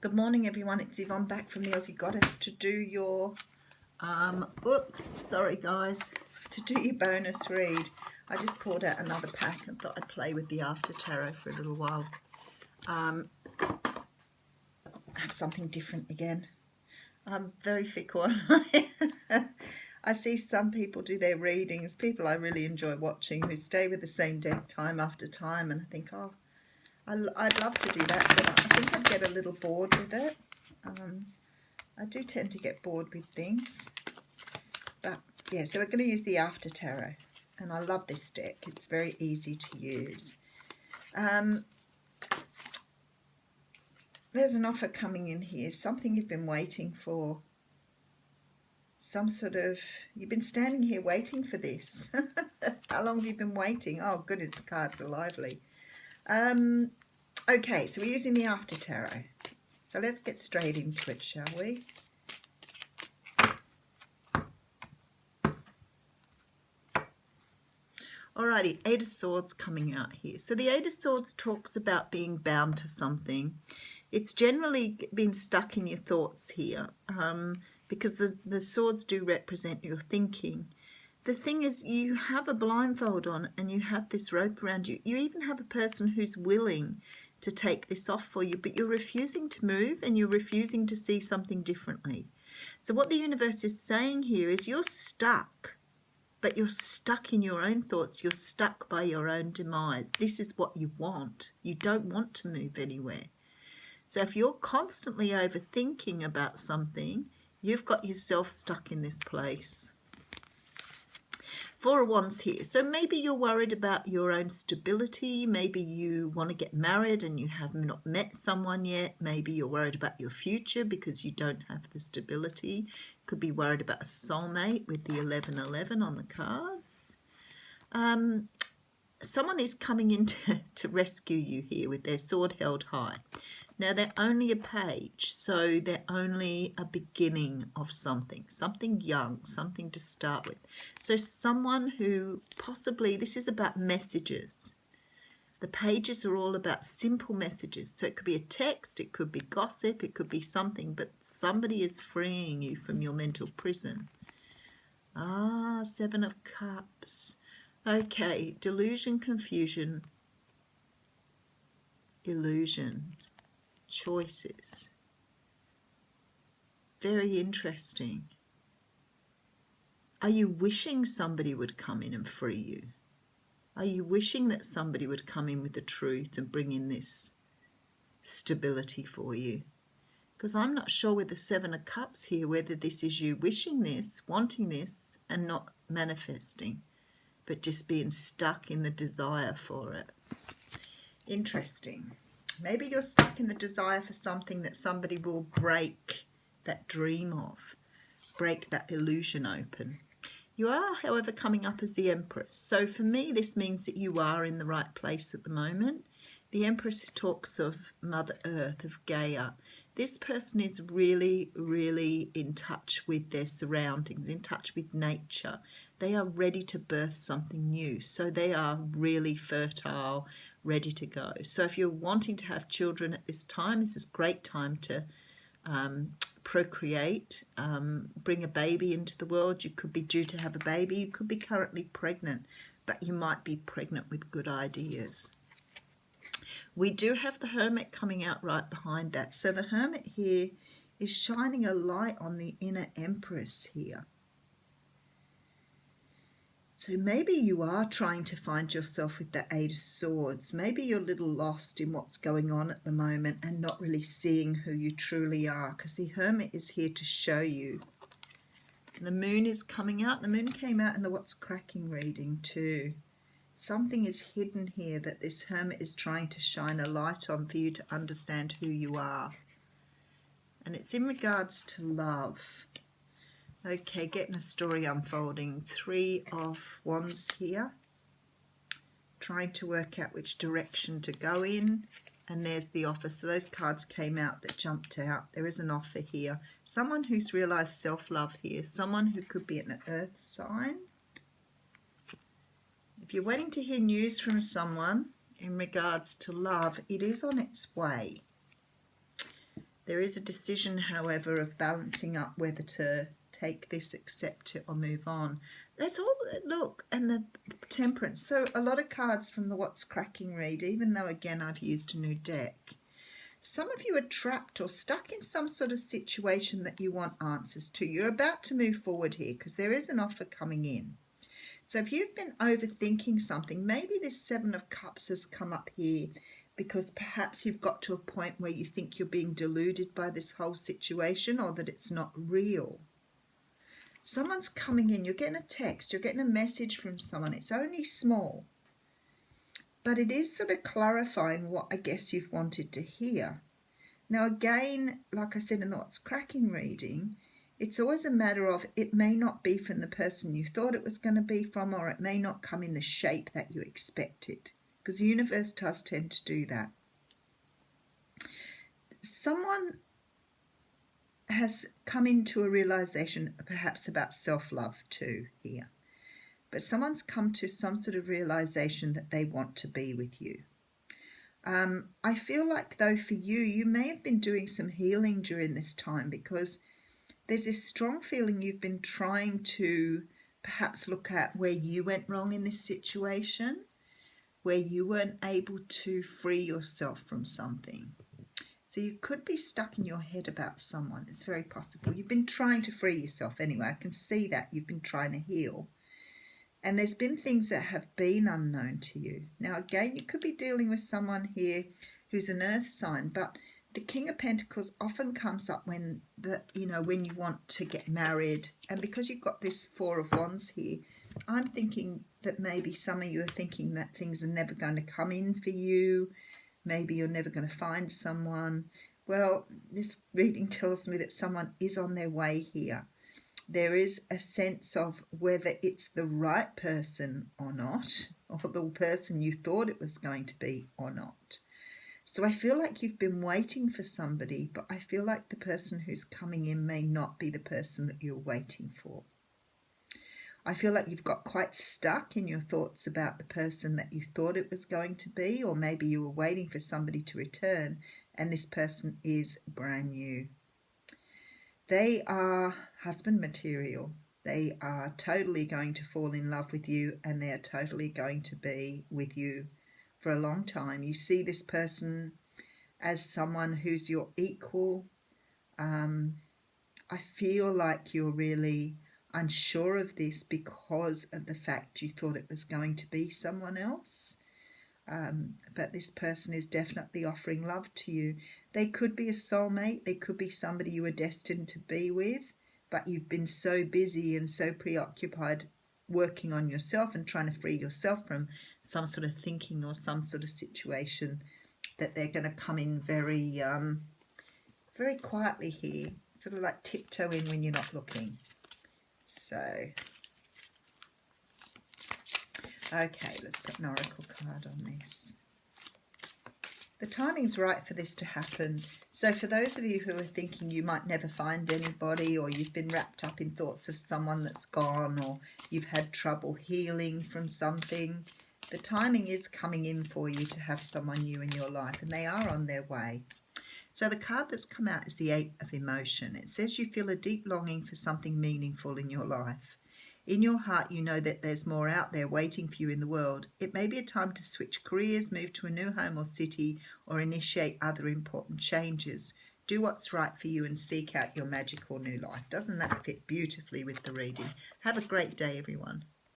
Good morning, everyone. It's Yvonne back from the Aussie Goddess to do your, sorry guys, to do your bonus read. I just pulled out another pack and thought I'd play with the After Tarot for a little while. Have something different again. I'm very fickle, aren't I? I see some people do their readings, people I really enjoy watching, who stay with the same deck time after time, and I think, oh, I'd love to do that, but I think I'd get a little bored with it. I do tend to get bored with things. But yeah, so we're going to use the After Tarot. And I love this deck. It's very easy to use. There's an offer coming in here. Something you've been waiting for. Some sort of... You've been standing here waiting for this. How long have you been waiting? Oh, goodness, the cards are lively. Okay, so we're using the After Tarot. So let's get straight into it, shall we? Alrighty, Eight of Swords coming out here. So the Eight of Swords talks about being bound to something. It's generally been stuck in your thoughts here because the swords do represent your thinking. The thing is, you have a blindfold on and you have this rope around you. You even have a person who's willing to take this off for you, but you're refusing to move and you're refusing to see something differently. So what the universe is saying here is you're stuck, but you're stuck in your own thoughts. You're stuck by your own demise. This is what you want. You don't want to move anywhere. So if you're constantly overthinking about something, you've got yourself stuck in this place. Four of Wands here. So maybe you're worried about your own stability. Maybe you want to get married and you have not met someone yet. Maybe you're worried about your future because you don't have the stability. Could be worried about a soulmate with the 1111 on the cards. Someone is coming in to rescue you here with their sword held high. Now, they're only a page, so they're only a beginning of something young, something to start with. So someone who possibly, this is about messages. The pages are all about simple messages. So it could be a text, it could be gossip, it could be something, but somebody is freeing you from your mental prison. Seven of Cups. Okay, delusion, confusion, illusion. Choices. Very interesting. Are you wishing somebody would come in and free you? Are you wishing that somebody would come in with the truth and bring in this stability for you? Because I'm not sure with the Seven of Cups here whether this is you wishing this, wanting this, and not manifesting, but just being stuck in the desire for it. Interesting. Maybe you're stuck in the desire for something that somebody will break that dream of, break that illusion open. You are, however, coming up as the Empress. So for me, this means that you are in the right place at the moment. The Empress talks of Mother Earth, of Gaia. This person is really, really in touch with their surroundings, in touch with nature. They are ready to birth something new. So they are really fertile, ready to go. So if you're wanting to have children at this time, this is a great time to procreate, bring a baby into the world. You could be due to have a baby. You could be currently pregnant, but you might be pregnant with good ideas. We do have the Hermit coming out right behind that. So the Hermit here is shining a light on the inner Empress here. So maybe you are trying to find yourself with the Eight of Swords. Maybe you're a little lost in what's going on at the moment and not really seeing who you truly are, because the Hermit is here to show you. And the Moon is coming out. The Moon came out in the What's Cracking reading too. Something is hidden here that this Hermit is trying to shine a light on for you to understand who you are. And it's in regards to love. Okay, getting a story unfolding. Three of Wands here. Trying to work out which direction to go in. And there's the offer. So those cards came out that jumped out. There is an offer here. Someone who's realised self-love here. Someone who could be an earth sign. If you're waiting to hear news from someone in regards to love, it is on its way. There is a decision, however, of balancing up whether to take this, accept it, or move on. That's all. Look, and the Temperance. So a lot of cards from the What's Cracking read, even though, again, I've used a new deck. Some of you are trapped or stuck in some sort of situation that you want answers to. You're about to move forward here because there is an offer coming in. So if you've been overthinking something, maybe this Seven of Cups has come up here because perhaps you've got to a point where you think you're being deluded by this whole situation or that it's not real. Someone's coming in, you're getting a text, you're getting a message from someone. It's only small, but it is sort of clarifying what I guess you've wanted to hear. Now again, like I said in the What's Cracking reading, it's always a matter of it may not be from the person you thought it was going to be from, or it may not come in the shape that you expected, because the universe does tend to do that. Someone has come into a realization perhaps about self-love too here, but someone's come to some sort of realization that they want to be with you. I feel like though for you, you may have been doing some healing during this time, because there's this strong feeling you've been trying to perhaps look at where you went wrong in this situation, where you weren't able to free yourself from something. So you could be stuck in your head about someone. It's very possible. You've been trying to free yourself anyway. I can see that you've been trying to heal. And there's been things that have been unknown to you. Now, again, you could be dealing with someone here who's an earth sign, but the King of Pentacles often comes up when when you want to get married. And because you've got this Four of Wands here, I'm thinking that maybe some of you are thinking that things are never going to come in for you. Maybe you're never going to find someone. Well, this reading tells me that someone is on their way here. There is a sense of whether it's the right person or not, or the person you thought it was going to be or not. So I feel like you've been waiting for somebody, but I feel like the person who's coming in may not be the person that you're waiting for. I feel like you've got quite stuck in your thoughts about the person that you thought it was going to be, or maybe you were waiting for somebody to return and this person is brand new. They are husband material. They are totally going to fall in love with you, and they are totally going to be with you for a long time. You see this person as someone who's your equal. I feel like you're really unsure of this because of the fact you thought it was going to be someone else. But this person is definitely offering love to you. They could be a soulmate. They could be somebody you were destined to be with, but you've been so busy and so preoccupied working on yourself and trying to free yourself from some sort of thinking or some sort of situation that they're going to come in very, very quietly here, sort of like tiptoe in when you're not looking. So, okay, let's put an oracle card on this. The timing's right for this to happen. So for those of you who are thinking you might never find anybody, or you've been wrapped up in thoughts of someone that's gone, or you've had trouble healing from something, the timing is coming in for you to have someone new in your life, and they are on their way. So the card that's come out is the Eight of Emotion. It says you feel a deep longing for something meaningful in your life. In your heart, you know that there's more out there waiting for you in the world. It may be a time to switch careers, move to a new home or city, or initiate other important changes. Do what's right for you and seek out your magical new life. Doesn't that fit beautifully with the reading? Have a great day, everyone.